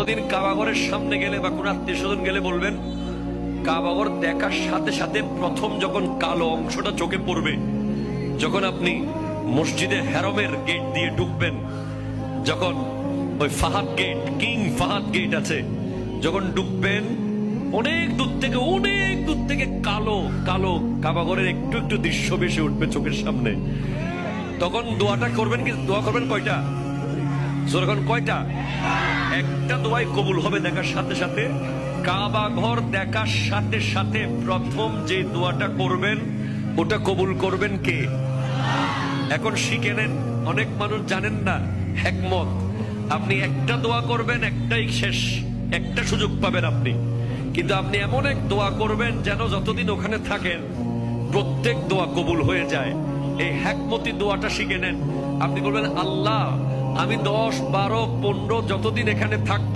কোনোদিন কাবাগরের সামনে গেলে বা কোন আত্মীয় স্বজন গেলে বলবেন, কাবাগর দেখার সাথে সাথে প্রথম যখন কালো অংশটা চোখে পড়বে, যখন আপনি মসজিদে হেরমের গেট দিয়ে ঢুকবেন, যখন ওই Fahad gate, king Fahad gate আছে, যখন ঢুকবেন, অনেক দূর থেকে কালো কালো কাবাগরের একটু একটু দৃশ্য ভেসে উঠবে চোখের সামনে। তখন দোয়াটা করবেন, কি দোয়া করবেন কয়টা? যখন কয়টা? একটা দোয়াই কবুল হবে দেখার সাথে সাথে। কাবা ঘর দেখার সাথে সাথে প্রথম যে দোয়াটা করবেন ওটা কবুল করবেন কে? এখন শিখে নেন, অনেক মানুষ জানেন না হিকমত। আপনি একটা দোয়া করবেন, একটাই শেষ, একটা সুযোগ পাবেন আপনি, কিন্তু আপনি এমন এক দোয়া করবেন যেন যতদিন ওখানে থাকেন প্রত্যেক দোয়া কবুল হয়ে যায়। এই হিকমতি দোয়াটা শিখে নেন। আপনি বলবেন, আল্লাহ আমি 10, 12, 15 যতদিন এখানে থাকবো